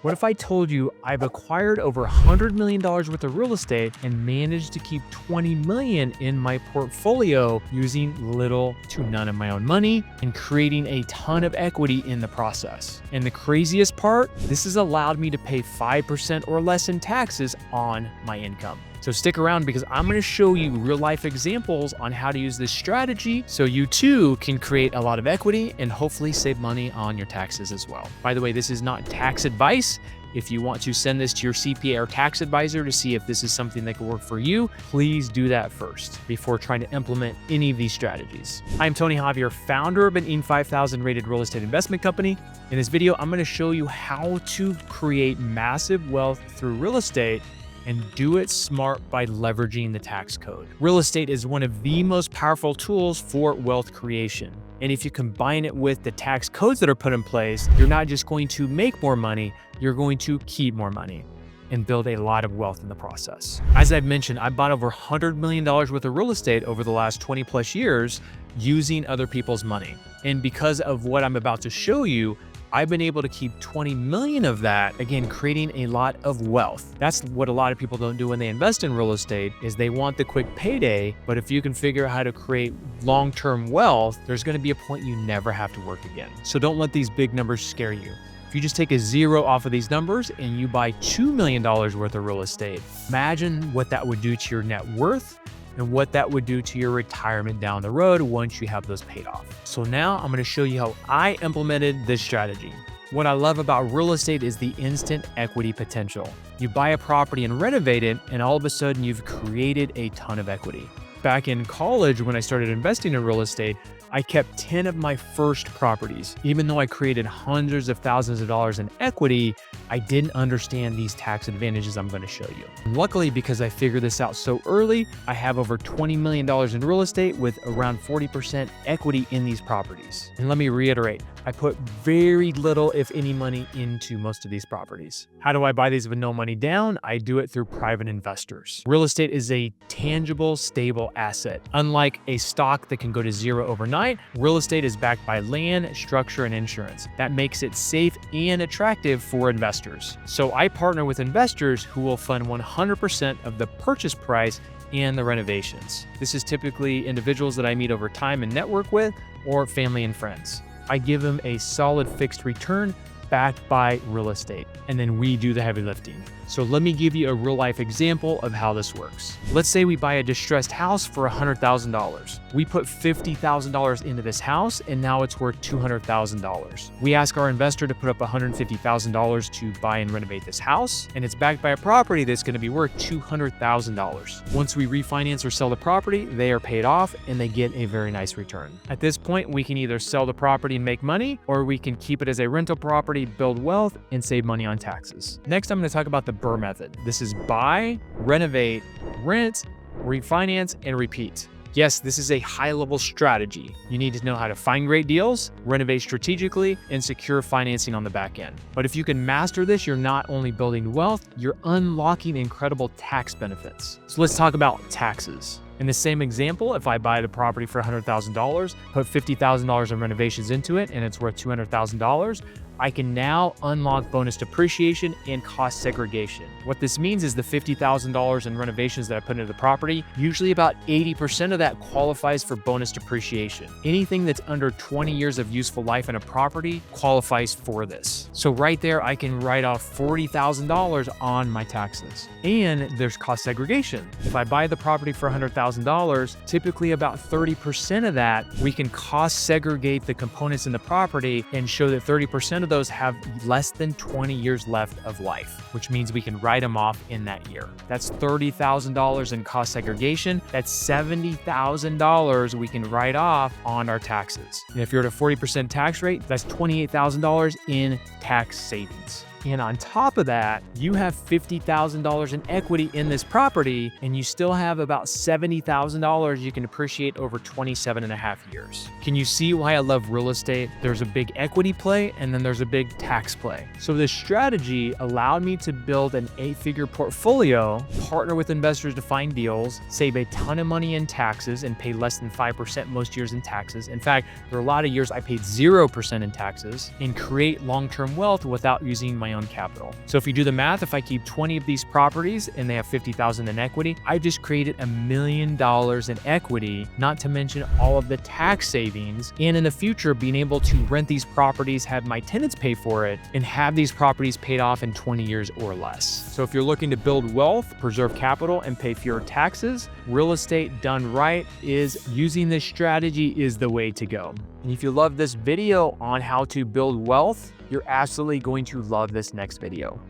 What if I told you I've acquired over $100 million worth of real estate and managed to keep 20 million in my portfolio using little to none of my own money and creating a ton of equity in the process? And the craziest part, this has allowed me to pay 5% or less in taxes on my income. So stick around because I'm going to show you real life examples on how to use this strategy so you too can create a lot of equity and hopefully save money on your taxes as well. By the way, this is not tax advice. If you want to send this to your CPA or tax advisor to see if this is something that could work for you, please do that first before trying to implement any of these strategies. I'm Tony Javier, founder of an Inc. 5000 rated real estate investment company. In this video, I'm going to show you how to create massive wealth through real estate and do it smart by leveraging the tax code. Real estate is one of the most powerful tools for wealth creation. And if you combine it with the tax codes that are put in place, you're not just going to make more money, you're going to keep more money and build a lot of wealth in the process. As I've mentioned, I bought over $100 million worth of real estate over the last 20 plus years using other people's money. And because of what I'm about to show you, I've been able to keep 20 million of that, again, creating a lot of wealth. That's what a lot of people don't do when they invest in real estate is they want the quick payday, but if you can figure out how to create long-term wealth, there's gonna be a point you never have to work again. So don't let these big numbers scare you. If you just take a zero off of these numbers and you buy $2 million worth of real estate, imagine what that would do to your net worth and what that would do to your retirement down the road once you have those paid off. So now I'm going to show you how I implemented this strategy. What I love about real estate is the instant equity potential. You buy a property and renovate it, and all of a sudden you've created a ton of equity. Back in college, when I started investing in real estate, I kept 10 of my first properties. Even though I created hundreds of thousands of dollars in equity, I didn't understand these tax advantages I'm going to show you. And luckily, because I figured this out so early, I have over $20 million in real estate with around 40% equity in these properties. And let me reiterate, I put very little, if any, money into most of these properties. How do I buy these with no money down? I do it through private investors. Real estate is a tangible, stable asset. Unlike a stock that can go to zero overnight, real estate is backed by land, structure, and insurance. That makes it safe and attractive for investors. So I partner with investors who will fund 100% of the purchase price and the renovations. This is typically individuals that I meet over time and network with, or family and friends. I give them a solid fixed return backed by real estate, and then we do the heavy lifting. So let me give you a real life example of how this works. Let's say we buy a distressed house for $100,000. We put $50,000 into this house and now it's worth $200,000. We ask our investor to put up $150,000 to buy and renovate this house, and it's backed by a property that's going to be worth $200,000. Once we refinance or sell the property, they are paid off and they get a very nice return. At this point, we can either sell the property and make money, or we can keep it as a rental property, build wealth, and save money on taxes. Next, I'm going to talk about the BRRRR method. This is buy, renovate, rent, refinance, and repeat. Yes, this is a high-level strategy. You need to know how to find great deals, renovate strategically, and secure financing on the back end. But if you can master this, you're not only building wealth, you're unlocking incredible tax benefits. So let's talk about taxes. In the same example, if I buy the property for $100,000, put $50,000 in renovations into it, and it's worth $200,000, I can now unlock bonus depreciation and cost segregation. What this means is the $50,000 in renovations that I put into the property, usually about 80% of that qualifies for bonus depreciation. Anything that's under 20 years of useful life in a property qualifies for this. So right there, I can write off $40,000 on my taxes. And there's cost segregation. If I buy the property for $100,000, typically about 30% of that, we can cost segregate the components in the property and show that 30% of those have less than 20 years left of life, which means we can write them off in that year. That's $30,000 in cost segregation. That's $70,000 we can write off on our taxes. And if you're at a 40% tax rate, that's $28,000 in tax savings. And on top of that, you have $50,000 in equity in this property, and you still have about $70,000 you can appreciate over 27 and a half years. Can you see why I love real estate? There's a big equity play, and then there's a big tax play. So this strategy allowed me to build an 8-figure portfolio, partner with investors to find deals, save a ton of money in taxes, and pay less than 5% most years in taxes. In fact, there are a lot of years I paid 0% in taxes, and create long-term wealth without using my my own capital. So if you do the math, if I keep 20 of these properties and they have 50,000 in equity, I just created $1 million in equity, not to mention all of the tax savings. And in the future, being able to rent these properties, have my tenants pay for it, and have these properties paid off in 20 years or less. So if you're looking to build wealth, preserve capital, and pay fewer taxes, real estate done right is using this strategy is the way to go. And if you love this video on how to build wealth, you're absolutely going to love this next video.